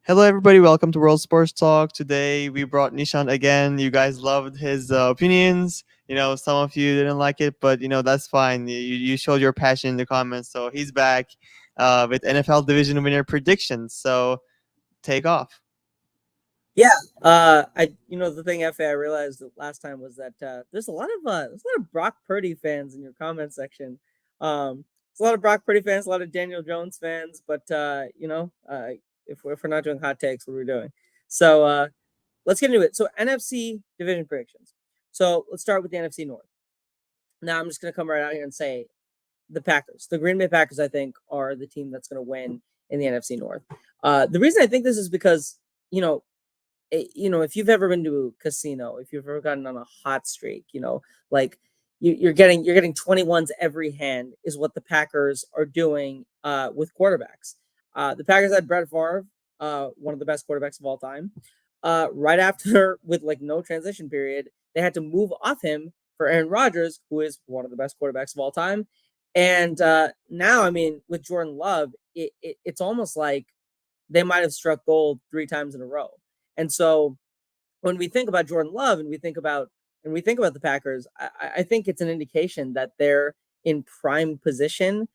Hello, everybody. Welcome to World Sports Talk. Today we brought Nishant again. You guys loved his opinions. Some of you didn't like it, but that's fine. You showed your passion in the comments. So he's back with NFL division winner predictions. So take off. Yeah, the thing, Fa, I realized that last time was that there's a lot of Brock Purdy fans in your comment section. There's a lot of Brock Purdy fans, a lot of Daniel Jones fans, but if we're not doing hot takes, what are we doing? So let's get into it. So NFC division predictions. So let's start with the NFC North. Now I'm just gonna come right out here and say the Packers, the Green Bay Packers, I think are the team that's gonna win in the NFC North. The reason I think this is because you know if you've ever been to a casino, if you've ever gotten on a hot streak, like you're getting 21s every hand is what the Packers are doing with quarterbacks. The Packers had Brett Favre, one of the best quarterbacks of all time. Right after, with like no transition period, they had to move off him for Aaron Rodgers, who is one of the best quarterbacks of all time. And now, I mean, with Jordan Love, it's almost like they might have struck gold 3 times in a row. And so when we think about Jordan Love and we think about the Packers, I think it's an indication that they're in prime position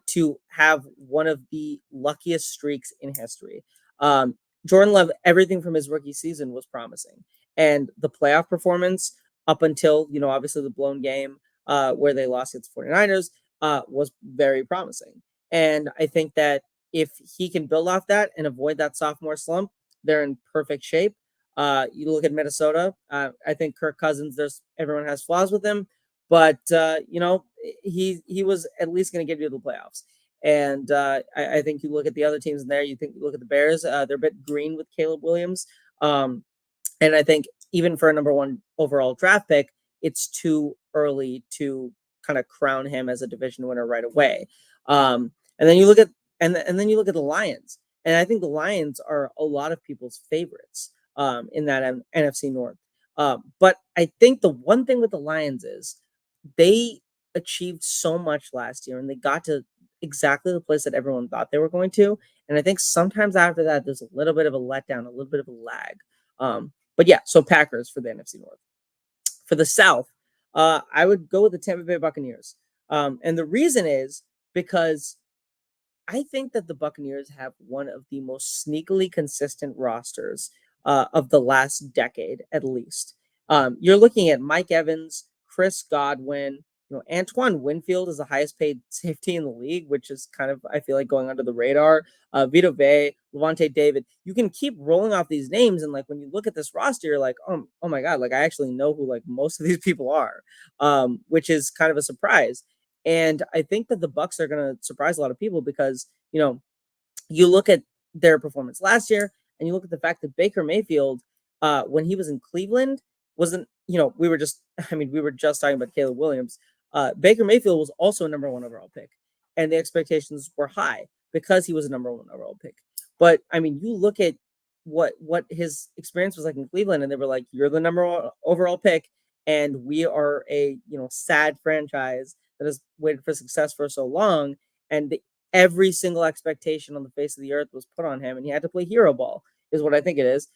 to have one of the luckiest streaks in history. Jordan Love, everything from his rookie season was promising, and the playoff performance up until obviously the blown game where they lost against the 49ers was very promising. And I think that if he can build off that and avoid that sophomore slump, they're in perfect shape. You look at Minnesota. I think Kirk Cousins. Everyone has flaws with him, but he was at least going to get you to the playoffs. And I think you look at the other teams in there. You look at the Bears. They're a bit green with Caleb Williams, and I think even for a number one overall draft pick, it's too early to kind of crown him as a division winner right away. And then you look at and then you look at the Lions, and I think the Lions are a lot of people's favorites in that NFC North. But I think the one thing with the Lions is they achieved so much last year and they got to exactly the place that everyone thought they were going to. And I think sometimes after that, there's a little bit of a letdown, a little bit of a lag. But yeah, so Packers for the NFC North. For the South, I would go with the Tampa Bay Buccaneers. And the reason is because I think that the Buccaneers have one of the most sneakily consistent rosters of the last decade, at least. You're looking at Mike Evans, Chris Godwin. Antoine Winfield is the highest paid safety in the league, which is kind of, I feel like, going under the radar. Vito Vea, Levante David. You can keep rolling off these names, and like when you look at this roster, you're like, oh my god, like I actually know who like most of these people are, which is kind of a surprise. And I think that the Bucks are going to surprise a lot of people because you look at their performance last year, and you look at the fact that Baker Mayfield, when he was in Cleveland, wasn't. We were just. I mean, we were just talking about Caleb Williams. Baker Mayfield was also a number one overall pick, and the expectations were high because he was a number one overall pick. But I mean, you look at what his experience was like in Cleveland, and they were like, "You're the number one overall pick, and we are a sad franchise that has waited for success for so long." And every single expectation on the face of the earth was put on him, and he had to play hero ball, is what I think it is.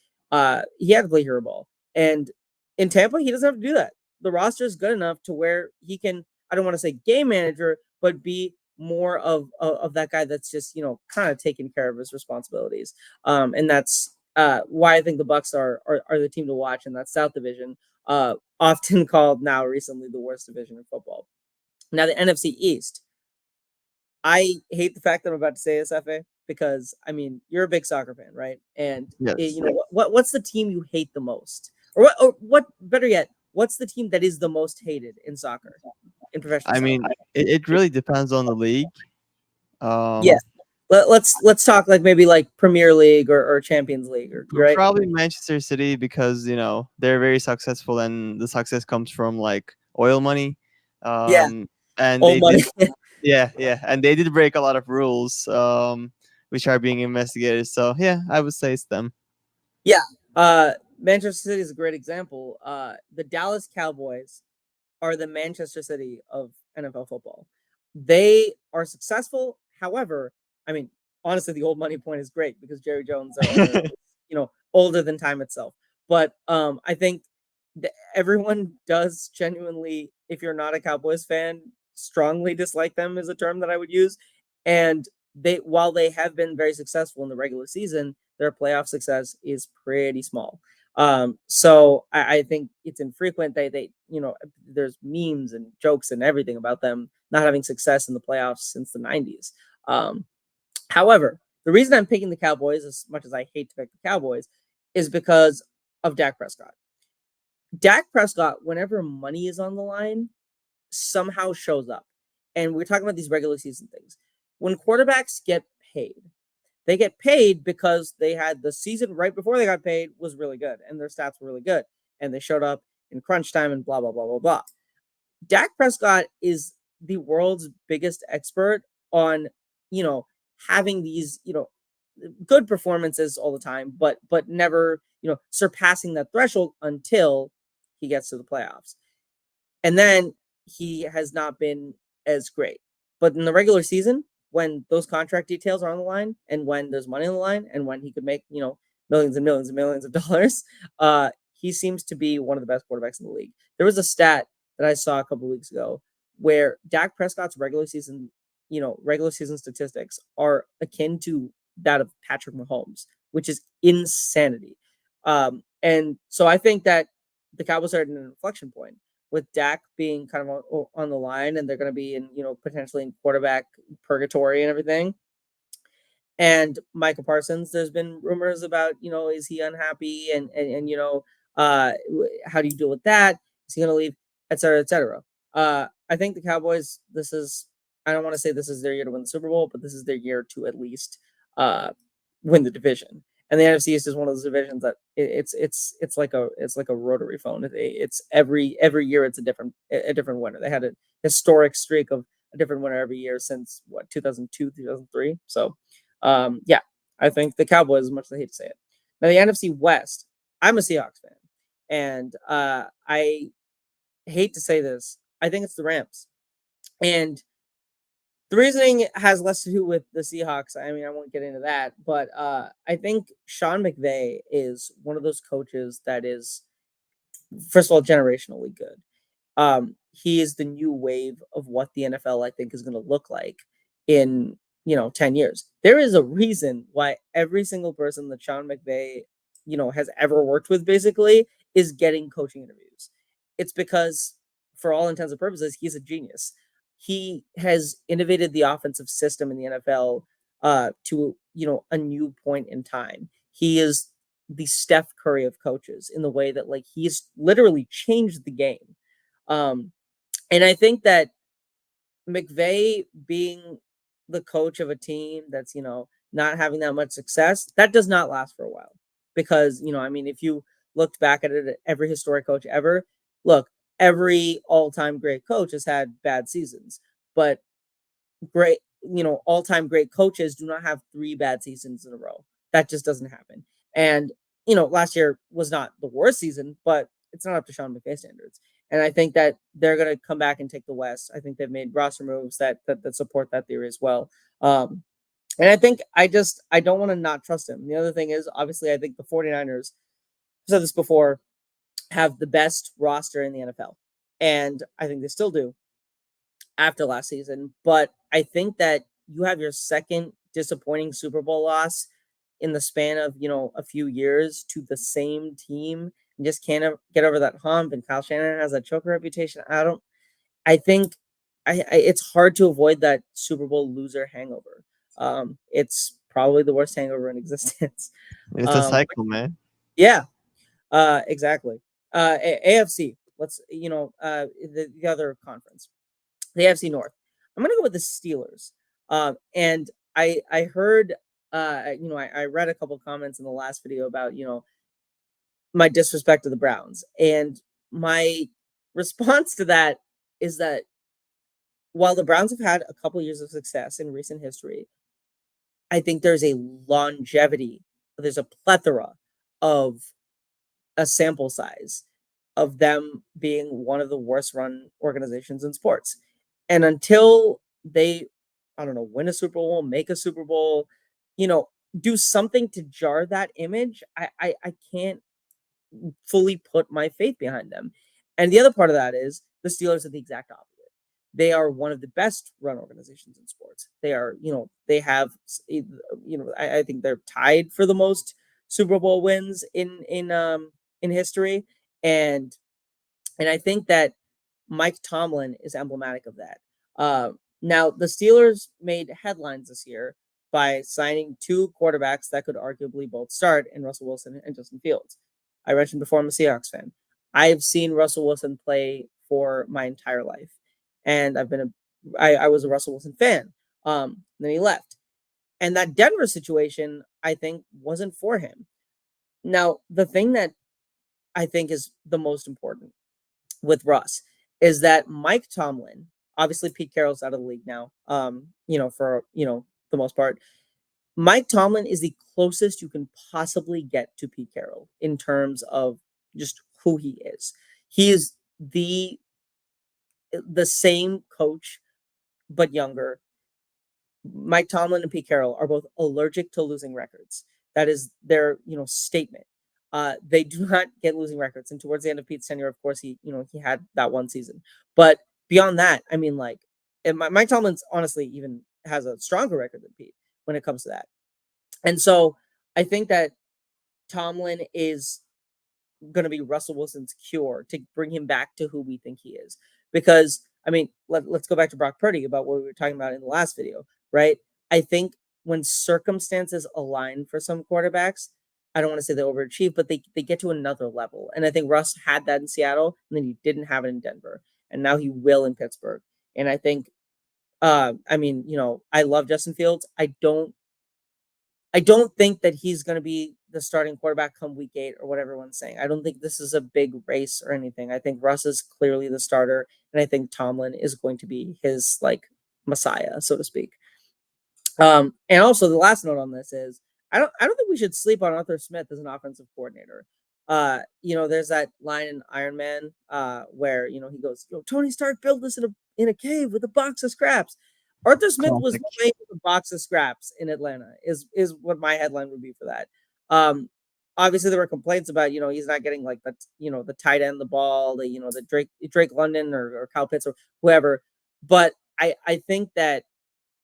He had to play hero ball, and in Tampa, he doesn't have to do that. The roster is good enough to where he can. I don't want to say game manager, but be more of that guy that's just kind of taking care of his responsibilities. And that's why I think the Bucks are the team to watch in that South Division, often called now recently the worst division in football. Now the NFC East. I hate the fact that I'm about to say this, Fa, because I mean you're a big soccer fan, right? And Yes. what's the team you hate the most, or what? Better yet, what's the team that is the most hated in soccer, in professional I soccer? mean, it really depends on the league. Yeah, Um, let's talk like maybe like Premier League or Champions League, or right? Probably Manchester City because they're very successful and the success comes from like oil money. Yeah, Um, and old they money. did. Yeah, yeah, and they did break a lot of rules, which are being investigated. So yeah, I would say it's them. Yeah, Manchester City is a great example. The Dallas Cowboys are the Manchester City of NFL football. They are successful. However, I mean, honestly, the old money point is great because Jerry Jones are older than time itself. But I think everyone does genuinely, if you're not a Cowboys fan, strongly dislike them is a term that I would use. And while they have been very successful in the regular season, their playoff success is pretty small. So I think it's infrequent. There's memes and jokes and everything about them not having success in the playoffs since the 90s. Um, However, the reason I'm picking the Cowboys, as much as I hate to pick the Cowboys, is because of Dak Prescott. Dak Prescott, whenever money is on the line, somehow shows up. And we're talking about these regular season things. When quarterbacks get paid, they get paid because they had the season right before they got paid was really good and their stats were really good. And they showed up in crunch time and blah, blah, blah, blah, blah. Dak Prescott is the world's biggest expert on, you know, having these, good performances all the time, but never, surpassing that threshold until he gets to the playoffs. And then he has not been as great. But in the regular season, when those contract details are on the line and when there's money on the line and when he could make, millions and millions and millions of dollars, he seems to be one of the best quarterbacks in the league. There was a stat that I saw a couple of weeks ago where Dak Prescott's regular season statistics are akin to that of Patrick Mahomes, which is insanity. And so I think that the Cowboys are at an inflection point with Dak being kind of on the line, and they're going to be in, potentially in quarterback purgatory and everything. And Michael Parsons, there's been rumors about, is he unhappy and how do you deal with that? Is he going to leave, et cetera, et cetera. I think the Cowboys, I don't want to say this is their year to win the Super Bowl, but this is their year to at least win the division. And the NFC East is one of those divisions that it's like a rotary phone. It's every year it's a different winner. They had a historic streak of a different winner every year since 2002, 2003. So yeah, I think the Cowboys, as much as I hate to say it. Now the NFC West, I'm a Seahawks fan, and I hate to say this, I think it's the Rams, and the reasoning has less to do with the Seahawks. I mean, I won't get into that, but I think Sean McVay is one of those coaches that is, first of all, generationally good. He is the new wave of what the NFL, I think, is going to look like in 10 years. There is a reason why every single person that Sean McVay, has ever worked with basically is getting coaching interviews. It's because, for all intents and purposes, he's a genius. He has innovated the offensive system in the NFL to a new point in time. He is the Steph Curry of coaches in the way that he's literally changed the game. And I think that McVay being the coach of a team that's, not having that much success, that does not last for a while. Because, I mean, if you looked back at it, every historic coach ever, look, every all-time great coach has had bad seasons, but great, all-time great coaches do not have 3 bad seasons in a row. That just doesn't happen. And, last year was not the worst season, but it's not up to Sean McVay standards. And I think that they're going to come back and take the West. I think they've made roster moves that support that theory as well. And I think I don't want to not trust him. The other thing is, obviously, I think the 49ers, I've said this before, have the best roster in the NFL. And I think they still do after last season. But I think that you have your second disappointing Super Bowl loss in the span of, a few years to the same team and just can't get over that hump. And Kyle Shanahan has a choker reputation. I think it's hard to avoid that Super Bowl loser hangover. It's probably the worst hangover in existence. It's a cycle, man. Yeah, exactly. AFC. Let's the other conference, the AFC North. I'm gonna go with the Steelers. And I heard I read a couple comments in the last video about my disrespect to the Browns, and my response to that is that while the Browns have had a couple years of success in recent history, I think there's a longevity, there's a plethora of a sample size of them being one of the worst run organizations in sports. And until they, I don't know, win a Super Bowl, make a Super Bowl, do something to jar that image, I can't fully put my faith behind them. And the other part of that is the Steelers are the exact opposite. They are one of the best run organizations in sports. They are, they have, I think they're tied for the most Super Bowl wins in history, and I think that Mike Tomlin is emblematic of that. Now, the Steelers made headlines this year by signing two quarterbacks that could arguably both start in Russell Wilson and Justin Fields. I mentioned before I'm a Seahawks fan. I've seen Russell Wilson play for my entire life, and I was a Russell Wilson fan. Then he left, and that Denver situation I think wasn't for him. Now, the thing that I think is the most important with Russ is that Mike Tomlin, obviously Pete Carroll's out of the league now, for the most part. Mike Tomlin is the closest you can possibly get to Pete Carroll in terms of just who he is. He is the same coach but younger. Mike Tomlin and Pete Carroll are both allergic to losing records. That is their, statement. They do not get losing records. And towards the end of Pete's tenure, of course, he had that one season. But beyond that, I mean, like, Mike Tomlin's honestly even has a stronger record than Pete when it comes to that. And so I think that Tomlin is going to be Russell Wilson's cure to bring him back to who we think he is. Because, I mean, let's go back to Brock Purdy about what we were talking about in the last video, right? I think when circumstances align for some quarterbacks, I don't want to say they overachieve, but they get to another level. And I think Russ had that in Seattle, and then he didn't have it in Denver. And now he will in Pittsburgh. And I think, I love Justin Fields. I don't think that he's going to be the starting quarterback come week 8 or what everyone's saying. I don't think this is a big race or anything. I think Russ is clearly the starter, and I think Tomlin is going to be his messiah, so to speak. And also the last note on this is I don't think we should sleep on Arthur Smith as an offensive coordinator. There's that line in Iron Man where he goes, Tony Stark built this in a cave with a box of scraps. Arthur Smith was Classic. playing with a box of scraps in Atlanta, is what my headline would be for that. Um, Obviously there were complaints about, he's not getting the tight end the ball, the Drake London or Kyle Pitts or whoever. But I think that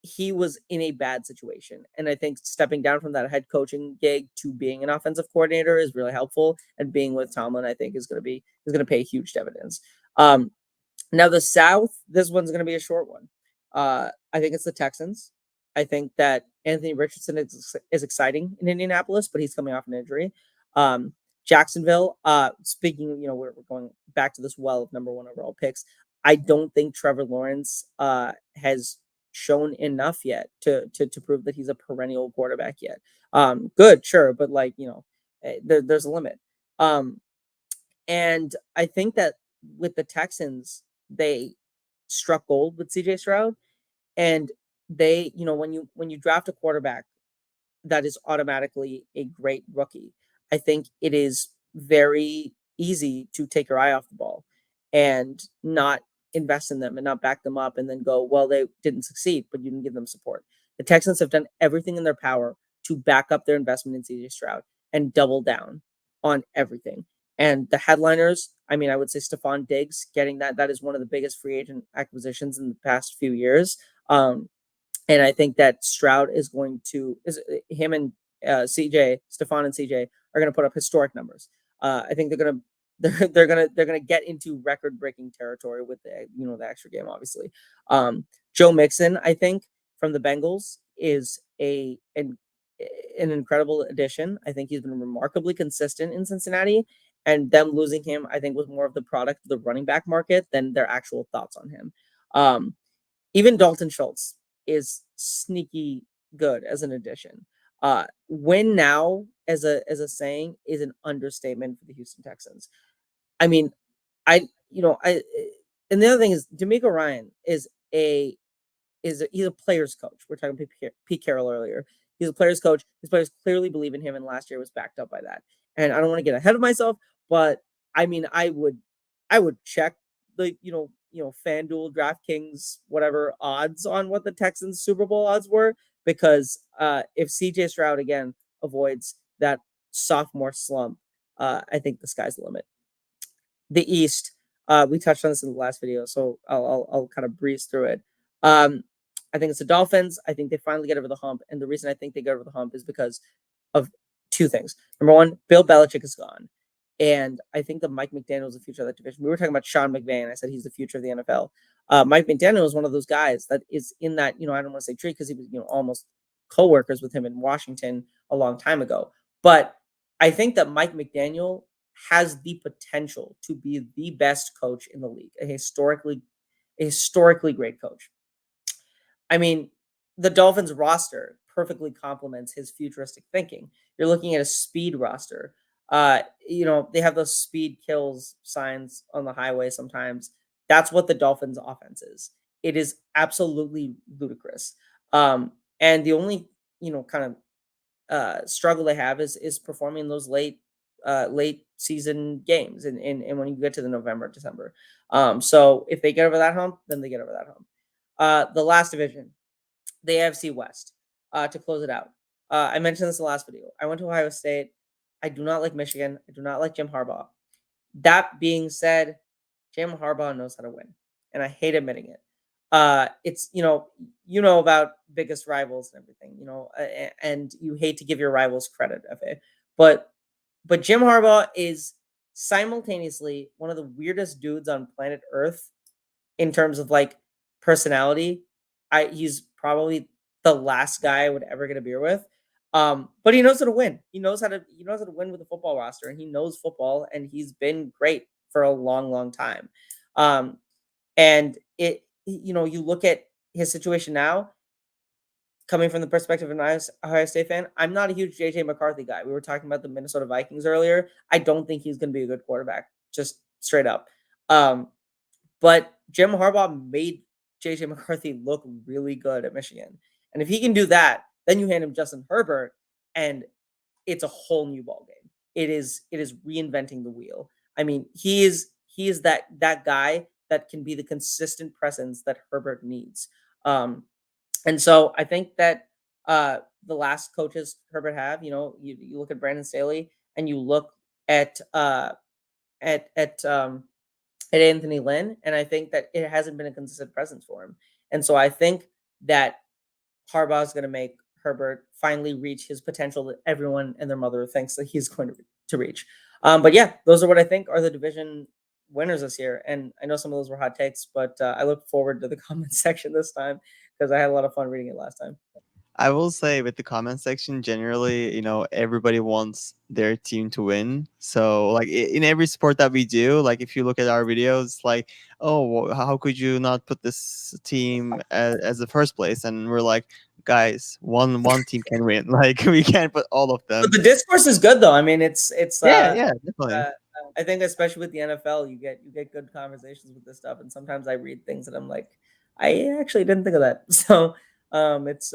he was in a bad situation. And I think stepping down from that head coaching gig to being an offensive coordinator is really helpful. And being with Tomlin, I think is going to pay huge dividends. Now the South, this one's going to be a short one. I think it's the Texans. I think that Anthony Richardson is exciting in Indianapolis, but he's coming off an injury. Jacksonville, speaking, we're going back to this well of number 1 overall picks. I don't think Trevor Lawrence has shown enough yet to prove that he's a perennial quarterback yet. Good, sure, but there's a limit. And I think that with the Texans, they struck gold with CJ Stroud, and they, when you draft a quarterback that is automatically a great rookie, I think it is very easy to take your eye off the ball and not invest in them and not back them up and then go, well, they didn't succeed, but you didn't give them support. The Texans have done everything in their power to back up their investment in CJ Stroud and double down on everything. And the headliners, I mean, I would say Stephon Diggs getting that is one of the biggest free agent acquisitions in the past few years. And I think that Stroud is going to him and Stephon and CJ are going to put up historic numbers. I think they're gonna get into record breaking territory with the extra game, obviously. Joe Mixon, I think, from the Bengals is an incredible addition. I think he's been remarkably consistent in Cincinnati, and them losing him, I think, was more of the product of the running back market than their actual thoughts on him. Even Dalton Schultz is sneaky good as an addition. Win now as a saying is an understatement for the Houston Texans. I mean, and the other thing is D'Amico Ryan he's a player's coach. We're talking Pete Carroll earlier. He's a player's coach. His players clearly believe in him, and last year was backed up by that. And I don't want to get ahead of myself, but I mean, I would check the FanDuel, DraftKings, whatever odds on what the Texans Super Bowl odds were, because if CJ Stroud again avoids that sophomore slump, I think the sky's the limit. The East, we touched on this in the last video, so I'll kind of breeze through it. I think it's the Dolphins. I think they finally get over the hump, and the reason I think they get over the hump is because of two things. Number one, Bill Belichick is gone, and I think that Mike McDaniel is the future of that division. We were talking about Sean McVay, and I said he's the future of the NFL. Mike McDaniel is one of those guys that is in that, I don't want to say tree because he was, almost co-workers with him in Washington a long time ago. But I think that Mike McDaniel has the potential to be the best coach in the league, a historically great coach. I mean, the Dolphins roster perfectly complements his futuristic thinking. You're looking at a speed roster. They have those speed kills signs on the highway sometimes. That's what the Dolphins offense is. It is absolutely ludicrous. And the only, kind of struggle they have is performing those late season games and when you get to the November, December. So if they get over that hump, then they get over that hump. The last division, the AFC West, to close it out. I mentioned this in the last video. I went to Ohio State. I do not like Michigan. I do not like Jim Harbaugh. That being said, Jim Harbaugh knows how to win, and I hate admitting it. It's about biggest rivals and everything, and you hate to give your rivals credit, FA, but Jim Harbaugh is simultaneously one of the weirdest dudes on planet Earth in terms of like personality. He's probably the last guy I would ever get a beer with. But he knows how to win. He knows how to win with a football roster, and he knows football, and he's been great for a long, long time. And you look at his situation now, coming from the perspective of an Ohio State fan, I'm not a huge JJ McCarthy guy. We were talking about the Minnesota Vikings earlier. I don't think he's going to be a good quarterback, just straight up. But Jim Harbaugh made JJ McCarthy look really good at Michigan. And if he can do that, then you hand him Justin Herbert, and it's a whole new ball game. It is reinventing the wheel. I mean, he is that guy that can be the consistent presence that Herbert needs. And so I think that the last coaches Herbert have, you look at Brandon Staley and you look at Anthony Lynn, and I think that it hasn't been a consistent presence for him. And so I think that Harbaugh is going to make Herbert finally reach his potential that everyone and their mother thinks that he's going to reach. But yeah, those are what I think are the division winners this year. And I know some of those were hot takes, but I look forward to the comment section this time because I had a lot of fun reading it last time. I will say with the comment section, generally, everybody wants their team to win. So, like in every sport that we do, like if you look at our videos, like, oh, how could you not put this team as the first place? And we're like, guys, one team can win. Like we can't put all of But them. the discourse is good though. I mean, it's Yeah, definitely. I think especially with the NFL, you get good conversations with this stuff, and sometimes I read things and I'm like, I actually didn't think of that. So it's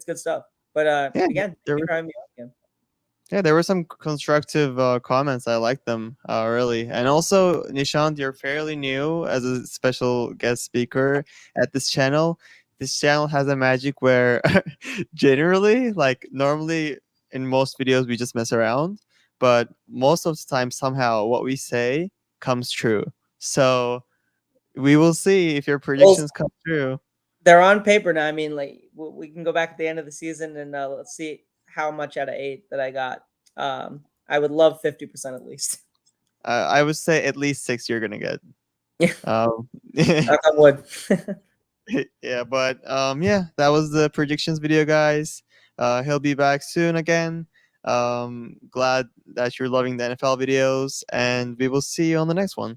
good stuff. But Yeah, again, thank there you were for having me on again. Yeah, there were some constructive comments. I liked them really. And also, Nishant, you're fairly new as a special guest speaker at this channel. This channel has a magic where generally, like normally in most videos, we just mess around, but most of the time, somehow what we say comes true. So we will see if your Well, predictions come true. they're on paper now. I mean, like we can go back at the end of the season and let's see how much out of 8 that I got. I would love 50% at least. I would say at least 6 you're going to get. Yeah, Um, knock on wood. yeah, but yeah, that was the predictions video, guys. He'll be back soon again. Glad that you're loving the NFL videos, and we will see you on the next one.